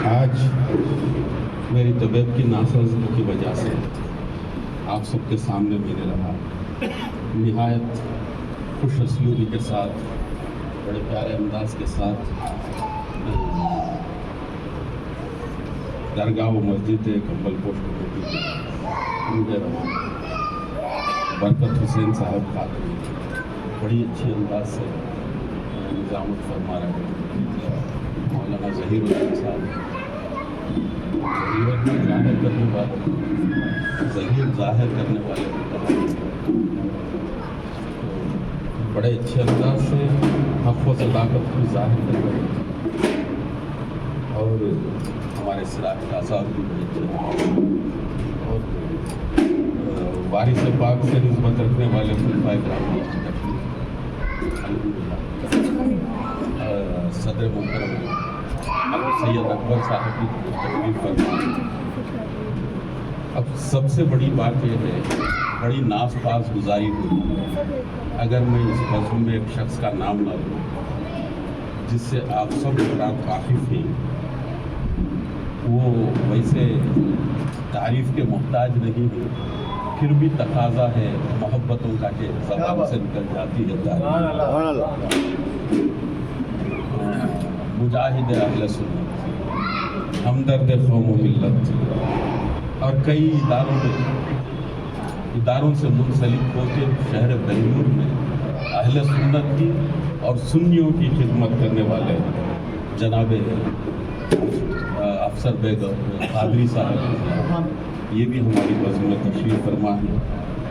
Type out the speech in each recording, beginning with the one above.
آج میری طبیعت کی ناسازی کی وجہ سے آپ سب کے سامنے میرے رہا نہایت خوش اسلوبی کے ساتھ بڑے پیارے انداز کے ساتھ درگاہ و مسجد کمبل پوش مجھے رہا برکت حسین صاحب خاتون بڑی اچھی انداز سے نظامت فرما رہے ہیں مولانا ظہیر الدین صاحب ظاہر کرنے والے بڑے اچھے انداز سے حق و صداقت کو ظاہر کر رہے ہیں اور ہمارے سراج آزاد بھی بڑے اچھے اور وارث پاک سے نسبت رکھنے والے خلفائے کرام صدر محترم سید اکبر صاحب کی تشریف فرما. اب سب سے بڑی بات یہ ہے بڑی ناز پاس گزاری ہوئی اگر میں اس موضوع میں ایک شخص کا نام نہ لوں جس سے آپ سب حضرات واقف ہیں وہ ویسے تعریف کے محتاج نہیں ہے پھر بھی تقاضا ہے محبتوں کا کہ زبان سے نکل جاتی ہے تعریف. مجاہد اہل سنت ہمدرد قوم و ملت اور کئی اداروں سے منسلک ہو کے شہر بنگلور میں اہل سنت کی اور سنیوں کی خدمت کرنے والے جناب افسر بیگم قادری صاحب یہ بھی ہماری بزم میں تشریف فرما ہے.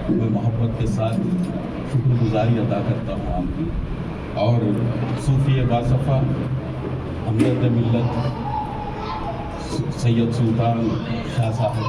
میں محبت کے ساتھ شکر گزاری ادا کرتا ہوں آپ کی اور صوفی باصفا ہمدرد ملت سید سلطان شاہ صاحب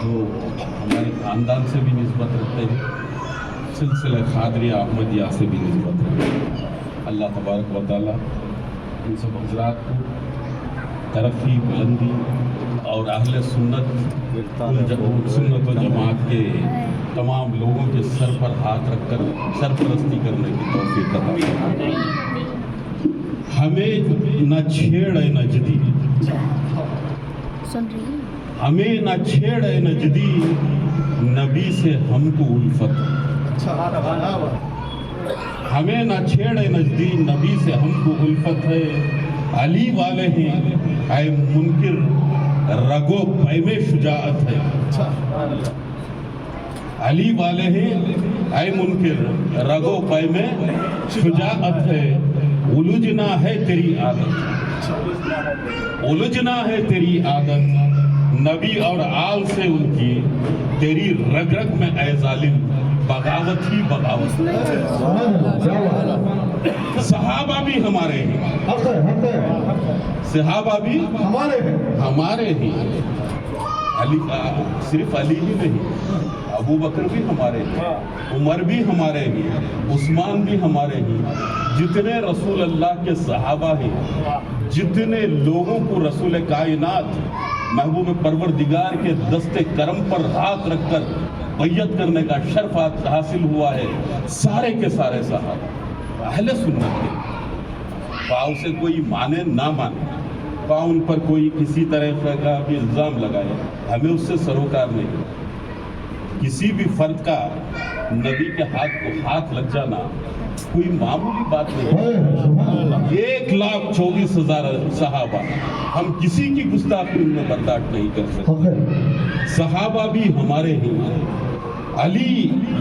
جو ہمارے خاندان سے بھی نسبت رکھتے ہیں سلسلہ قادریہ احمدیہ سے بھی نسبت رکھتے ہیں. اللہ تبارک و تعالیٰ ان سب حضرات کو ترقی بلندی اور اہل سنت و جماعت کے تمام لوگوں کے سر پر ہاتھ رکھ کر سرپرستی کرنے کی توفیق عطا فرمائے. ہمیں نہ چھیڑ اے نجدی ہمیں نہ چھیڑ اے نجدی نبی سے ہم کو الفت ہمیں نہ چھیڑ اے نجدی نبی سے ہم کو الفت ہے. علی والے ہیں اے منکر رگو پے میں شجاعت ہے. علی والے ہیں اے منکر رگو پے میں شجاعت ہے. الجھنا ہے تیری عادت الجھنا ہے تیری عادت نبی اور آل سے ان کی تیری رگ رگ میں اے ظالم بغاوت ہی بغاوت. صحابہ بھی ہمارے ہیں صحابہ بھی ہمارے ہیں علی صرف علی ہی نہیں ابو بکر بھی ہمارے ہیں عمر بھی ہمارے ہیں عثمان بھی ہمارے ہیں. جتنے رسول اللہ کے صحابہ ہیں جتنے لوگوں کو رسول کائنات محبوب پروردگار کے دست کرم پر ہاتھ رکھ کر بیعت کرنے کا شرف حاصل ہوا ہے سارے کے سارے صحابہ اہل سنت کے. خواہ اسے کوئی مانے نہ مانے خواہ ان پر کوئی کسی طرح کا بھی الزام لگائے ہمیں اس سے سروکار نہیں. کسی بھی فرد کا نبی کے ہاتھ کو ہاتھ لگ جانا کوئی معمولی بات نہیں. 1,24,000 صحابہ ہم کسی کی گستاخی میں برداشت نہیں کر سکتے. صحابہ بھی ہمارے ہیں علی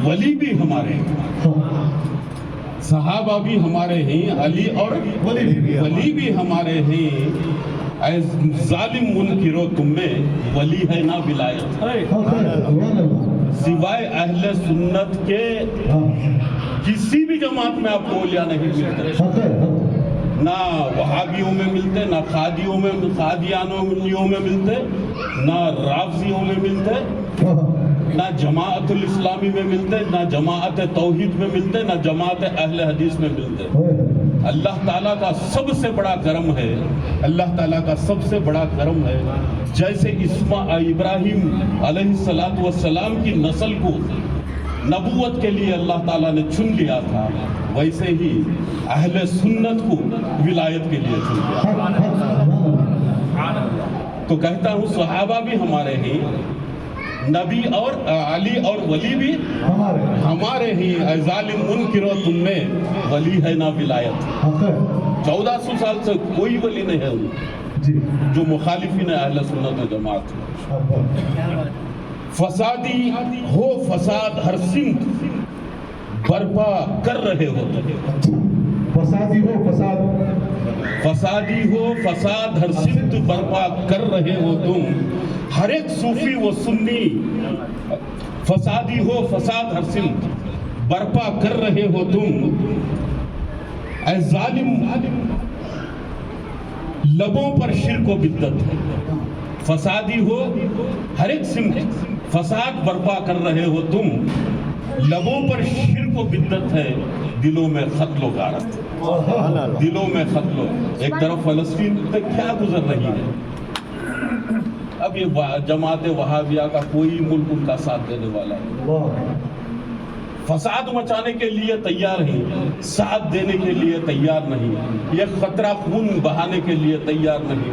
ولی بھی ہمارے ہیں صحابہ بھی ہمارے ہیں علی اور ولی بھی ہمارے ہیں. اے ظالم منکرو تم میں ولی ہے نہ ولایت سوائے اہل سنت کے کسی بھی جماعت میں آپ کو اولیاء نہیں ملتے. نہ وہابیوں میں ملتے نہ قادیانیوں میں ملتے نہ رافضیوں میں ملتے نہ جماعت الاسلامی میں ملتے نہ جماعت توحید میں ملتے نہ جماعت اہل حدیث میں ملتے. اللہ تعالیٰ کا سب سے بڑا کرم ہے اللہ تعالیٰ کا سب سے بڑا کرم ہے جیسے ابراہیم علیہ السلام کی نسل کو نبوت کے لیے اللہ تعالیٰ نے چن لیا تھا ویسے ہی اہل سنت کو ولایت کے لیے چن لیا. تو کہتا ہوں صحابہ بھی ہمارے ہیں، نبی اور علی اور ولی بھی ہمارے ہی، اے ظالم منکر تم میں ولی ہے نہ ولایت۔ 1400 سال سے کوئی ولی نہیں ہے ان جو مخالفین اہل سنت و جماعت۔ فسادی ہو فساد ہر سمت برپا کر رہے ہو تم، فسادی ہو فساد ہر سمت برپا کر رہے ہو تم، ہر ایک صوفی و سنی، فسادی ہو فساد ہر سمت برپا کر رہے ہو تم، اے ظالم لبوں پر شرک و بدعت ہے، فسادی ہو ہر ایک سمت فساد برپا کر رہے ہو تم، لبوں پر شرک و بدعت ہے، دلوں میں قتل و غارت، دلوں میں قتل و، ایک طرف فلسطین پہ کیا گزر رہی ہے، اب یہ جماعت وہابیہ کا کوئی ملک ان کا ساتھ دینے والا ہے، فساد مچانے کے لیے تیار ہیں، ساتھ دینے کے لیے تیار نہیں، یہ خطرہ خون بہانے کے لیے تیار نہیں،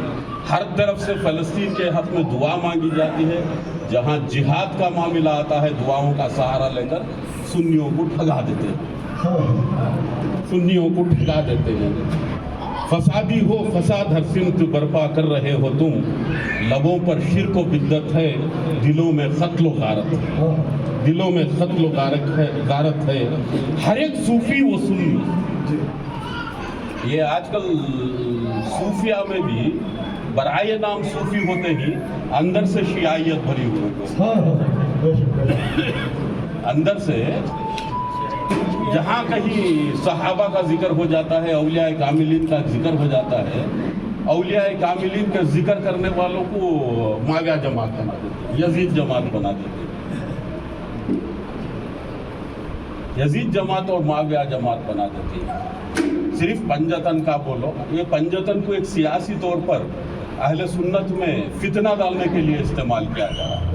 ہر طرف سے فلسطین کے حق میں دعا مانگی جاتی ہے، جہاں جہاد کا معاملہ آتا ہے دعاؤں کا سہارا لے کر سنیوں کو ٹھگا دیتے ہیں، سنیوں کو ٹھگا دیتے ہیں، فسادی ہو فساد ہر سمت برپا کر رہے ہو تم، لبوں پر شرک و بدعت ہے، دلوں میں قتل و غارت ہے، دلوں میں قتل و غارت ہے، ہر ایک صوفی و سنی۔ یہ آج کل صوفیہ میں بھی برائے نام صوفی ہوتے ہی اندر سے شیعیت بھری ہوئی، اندر سے جہاں کہیں صحابہ کا ذکر ہو جاتا ہے، اولیاء کاملین کا ذکر ہو جاتا ہے، اولیاء کاملین کا ذکر کرنے والوں کو ماویہ جماعت بنا دیتے، یزید جماعت بنا دیتے، یزید جماعت اور معاویہ جماعت بنا دیتی ہے، صرف پنجتن کا بولو، یہ پنجتن کو ایک سیاسی طور پر اہل سنت میں فتنہ ڈالنے کے لیے استعمال کیا جا رہا ہے۔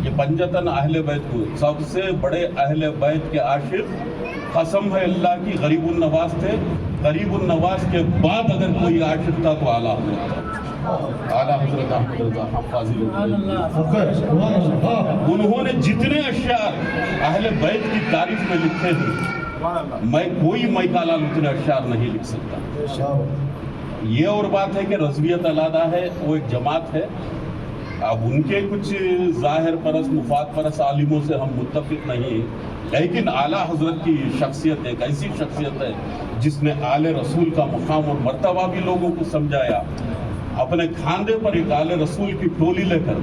یہ پنجتن اہل بیت کو، سب سے بڑے اہل بیت کے عاشق قسم ہے اللہ کی غریب النواز تھے، غریب النواز کے بعد اگر کوئی عاشق تھا تو اعلیٰ حضرت تھا، اعلیٰ حضرت احمد رضا حفاظی، انہوں نے جتنے اشعار اہل بیت کی تعریف میں لکھے ہیں، میں کوئی میکالال اتنے اشعار نہیں لکھ سکتا۔ یہ اور بات ہے کہ رضویت علادہ ہے، وہ ایک جماعت ہے، اب ان کے کچھ ظاہر پرست مفاد پرست عالموں سے ہم متفق نہیں، لیکن اعلیٰ حضرت کی شخصیت ایک ایسی شخصیت ہے جس نے آل رسول کا مقام اور مرتبہ بھی لوگوں کو سمجھایا، اپنے کھاندے پر ایک آل رسول کی ٹولی لے کر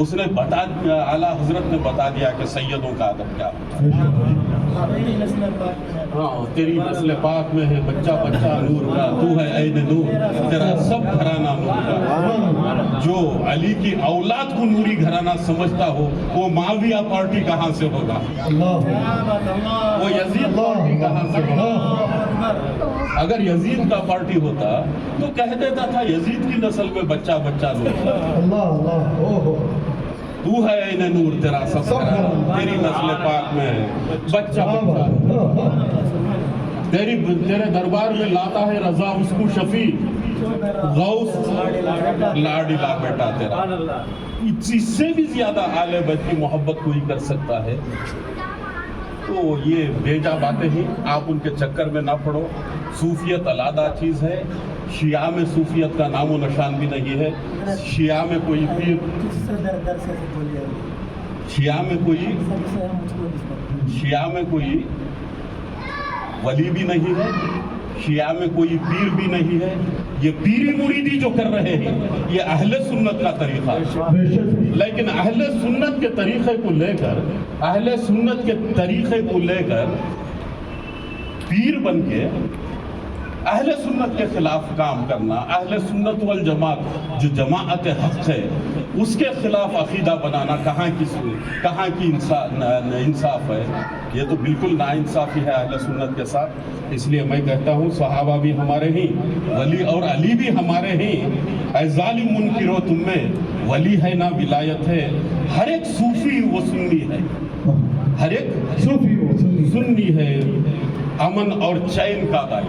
اس نے بتا دیا، اعلیٰ حضرت نے بتا دیا کہ سیدوں کا ادب کیا ہے، ہاں تیری نسل پاک میں ہے بچہ بچہ نور کا، تو ہے عین نور، تیرا سب گھرانہ نور کا، جو علی کی اولاد کو نوری گھرانہ سمجھتا ہو وہ معاویہ پارٹی کہاں سے ہوگا، وہ یزید پارٹی کہاں سے ہوگا، اگر یزید کا پارٹی ہوتا تو کہہ دیتا تھا یزید کی نسل میں بچہ بچہ نور، تو ہے عین نور، تیرا سب گھرانہ، تیری نسل پاک میں ہے بچہ بچہ، تیرے دربار میں لاتا ہے رضا اس کو شفیع، غوث لاڈلا بیٹا تیرا، اس سے بھی زیادہ آل بیت کی محبت کوئی کر سکتا ہے؟ تو یہ بیجا باتیں ہی، آپ ان کے چکر میں نہ پڑو، صوفیت علیحدہ چیز ہے، شیعہ میں صوفیت کا نام و نشان بھی نہیں ہے، شیعہ میں کوئی پیر، شیعہ میں کوئی ولی بھی نہیں ہے، شیعہ میں کوئی پیر بھی نہیں ہے، یہ پیری مریدی جو کر رہے ہیں یہ اہل سنت کا طریقہ ہے، لیکن اہل سنت کے طریقے کو لے کر، اہل سنت کے طریقے کو لے کر پیر بن کے اہل سنت کے خلاف کام کرنا، اہل سنت والجماعت جو جماعت حق ہے اس کے خلاف عقیدہ بنانا کہاں کی انصاف ہے؟ یہ تو بالکل ناانصافی ہے اہل سنت کے ساتھ۔ اس لیے میں کہتا ہوں صحابہ بھی ہمارے ہیں، ولی اور علی بھی ہمارے ہیں، اے ظالم منکرو تم میں ولی ہے نہ ولایت ہے، ہر ایک صوفی و سنی ہے، ہر ایک صوفی و سنی ہے، امن اور چین کا دائی،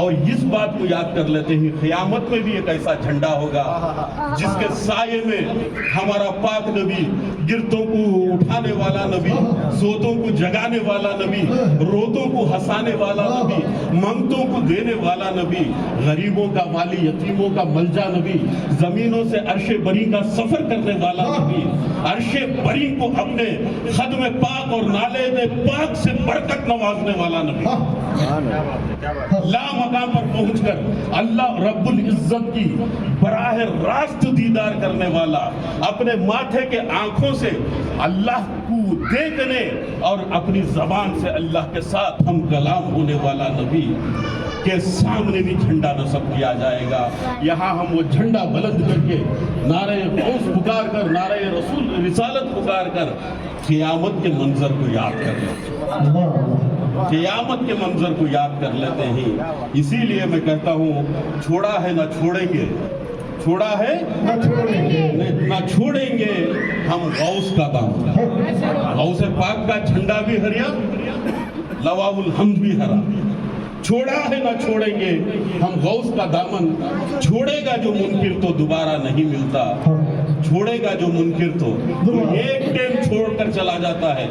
اور اس بات کو یاد کر لیتے ہیں قیامت میں بھی ایک ایسا جھنڈا ہوگا جس کے سائے میں ہمارا پاک نبی، گرتوں کو اٹھانے والا نبی، سوتوں کو جگانے والا نبی، روتوں کو ہنسانے والا نبی، منگتوں کو دینے والا نبی، غریبوں کا والی، یتیموں کا ملجا نبی، زمینوں سے عرش بری کا سفر کرنے والا نبی، عرش بری کو اپنے خدم پاک اور نالے پاک سے برکت نوازنے والا نبی، لا مقام پر پہنچ کر اللہ رب العزت کی براہ راست دیدار کرنے والا، اپنے ماتھے کے آنکھوں سے اللہ کو دیکھنے اور اپنی زبان سے اللہ کے ساتھ ہم کلام ہونے والا نبی کے سامنے بھی جھنڈا نصب کیا جائے گا۔ یہاں ہم وہ جھنڈا بلند کر کے نعرہ غوث پکار کر، نعرہ رسول رسالت پکار کر قیامت کے منظر کو یاد کر لیتے ہیں، قیامت کے منظر کو یاد کر لیتے ہیں۔ اسی لیے میں کہتا ہوں چھوڑا ہے نہ چھوڑیں گے، چھوڑا ہے نہ چھوڑیں گے ہم غوث کا دامن، غوث پاک کا جھنڈا بھی ہریا، لواء الحمد بھی ہرا، چھوڑا ہے نہ چھوڑیں گے ہم غوث کا دامن، چھوڑے گا جو منکر تو دوبارہ نہیں ملتا، چھوڑے گا جو منکر تو ایک ٹائم چھوڑ کر چلا جاتا ہے،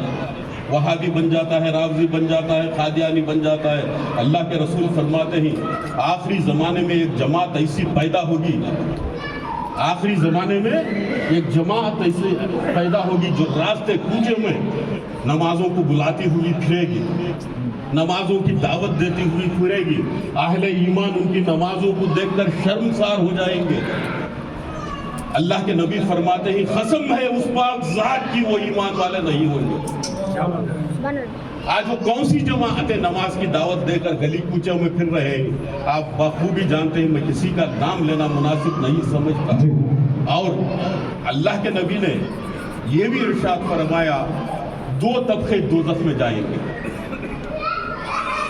وہابی بن جاتا ہے، رافضی بن جاتا ہے، قادیانی بن جاتا ہے۔ اللہ کے رسول فرماتے ہیں آخری زمانے میں ایک جماعت ایسی پیدا ہوگی، آخری زمانے میں ایک جماعت ایسی پیدا ہوگی جو راستے کوچے میں نمازوں کو بلاتی ہوئی پھرے گی، نمازوں کی دعوت دیتی ہوئی پھرے گی، اہل ایمان ان کی نمازوں کو دیکھ کر شرمسار ہو جائیں گے۔ اللہ کے نبی فرماتے ہیں قسم ہے اس پاک ذات کی وہ ایمان والے نہیں ہوں گے۔ آج وہ کون سی جماعتیں نماز کی دعوت دے کر گلی کوچوں میں پھر رہے ہیں، آپ بخوبی جانتے ہیں، میں کسی کا نام لینا مناسب نہیں سمجھتا۔ اور اللہ کے نبی نے یہ بھی ارشاد فرمایا دو طبقے دوزخ میں جائیں گے،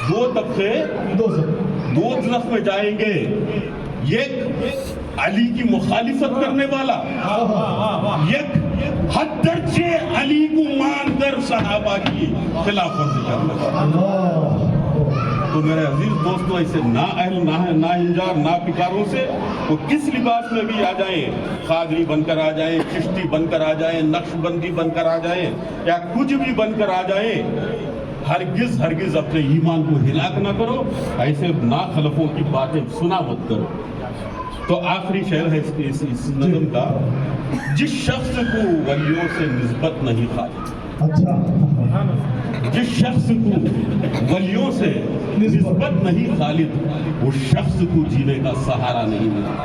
دو طبقے دوزخ میں جائیں گے، ایک علی کی مخالفت کرنے والا، ایک حد درجے علی کو مان کر صحابہ کی خلاف ورزی کرنے والا۔ تو میرے عزیز دوستو ایسے نا اہل نا انجار نا پکاروں سے وہ کس لباس میں بھی آ جائیں، قادری بن کر آ جائیں، چشتی بن کر آ جائیں، نقش بندی بن کر آ جائیں، یا کچھ بھی بن کر آ جائیں، ہرگز ہرگز اپنے ایمان کو ہلاک نہ کرو، ایسے ناخلفوں کی باتیں سنا مت کرو۔ تو آخری شعر ہے اس نظم کا، جس شخص کو ولیوں سے نسبت نہیں خالی، جس شخص کو ولیوں سے نسبت نہیں خالد، اس شخص کو جینے کا سہارا نہیں ملتا۔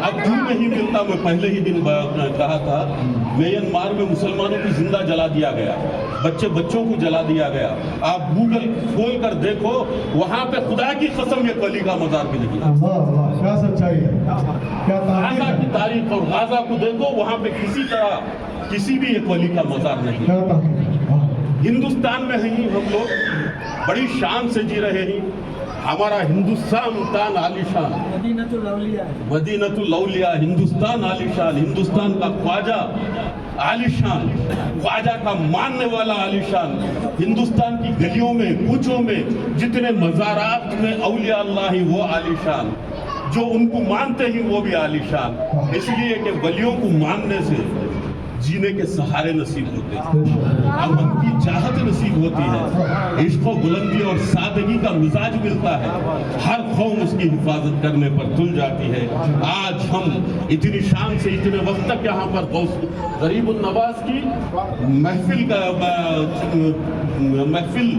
اب کیوں نہیں ملتا؟ میں پہلے ہی دن کہا تھا میانمار میں مسلمانوں کو زندہ جلا دیا گیا، بچوں کو جلا دیا گیا۔ آپ گوگل کھول کر دیکھو، وہاں پہ خدا کی قسم یہ ولی کا مزار بھی نہیں ہے۔ کیا سچائی ہے، کیا غازہ کی تاریخ اور غازہ کو دیکھو، وہاں پہ کسی طرح کسی بھی ایک ولی کا مزار نہیں ہے۔ ہندوستان میں ہیں ہم لوگ بڑی شان سے جی رہے ہیں، ہمارا ہندوستان عالی شان، مدینۃ الاولیاء، ہندوستان عالی شان، ہندوستان کا خواجہ عالی شان، خواجہ کا ماننے والا عالی شان، ہندوستان کی گلیوں میں کوچوں میں جتنے مزارات میں اولیاء اللہ ہیں وہ عالی شان، جو ان کو مانتے ہیں وہ بھی عالی شان، اس لیے کہ ولیوں کو ماننے سے جینے کے سہارے نصیب ہوتے ہیں، امن کی چاہت نصیب ہوتی ہے، عشق و بلندی اور سادگی کا مزاج ملتا ہے، ہر قوم اس کی حفاظت کرنے پر تل جاتی ہے۔ آج ہم اتنی شان سے اتنے وقت تک یہاں پر غریب النواز کی محفل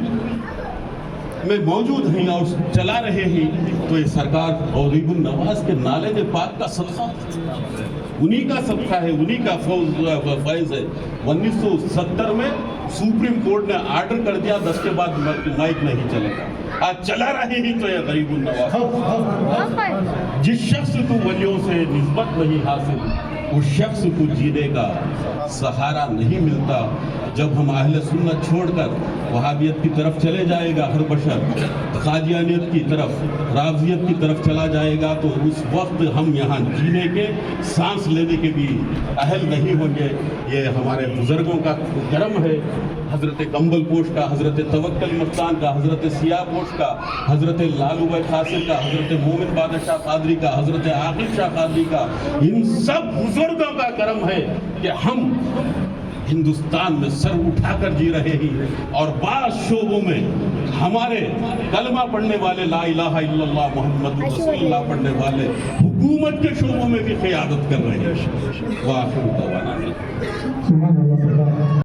میں موجود ہیں اور چلا رہے ہیں، تو یہ سرکار غریب النواز کے نالے پاک کا صدقہ، انہی کا صدقہ ہے، انہی کا فیض ہے۔ 1970 میں سپریم کورٹ نے آرڈر کر دیا 10 کے بعد مائک نہیں چلے گا، آج چلا رہے ہیں تو یہ غریب النواز۔ جس شخص کو ولیوں سے نسبت نہیں حاصل، اس شخص کو جینے کا سہارا نہیں ملتا۔ جب ہم اہل سنت چھوڑ کر وہابیت کی طرف چلے جائے گا ہر بشر، قادیانیت کی طرف، رافضیت کی طرف چلا جائے گا، تو اس وقت ہم یہاں جینے کے، سانس لینے کے بھی اہل نہیں ہوں گے۔ یہ ہمارے بزرگوں کا کرم ہے حضرت کمبل پوش کا، حضرت توکل مستان کا، حضرت سیاہ پوش کا، حضرت لالو بھائی خاصر کا، حضرت مومن بادشاہ قادری کا، حضرت عاقب شاہ قادری کا، ان سب بزرگوں کا کرم ہے کہ ہم ہندوستان میں سر اٹھا کر جی رہے ہیں، اور بعض شعبوں میں ہمارے کلمہ پڑھنے والے، لا الہ الا اللہ محمد رسول اللہ پڑھنے والے حکومت کے شعبوں میں بھی قیادت کر رہے ہیں۔ وآخر دعوانا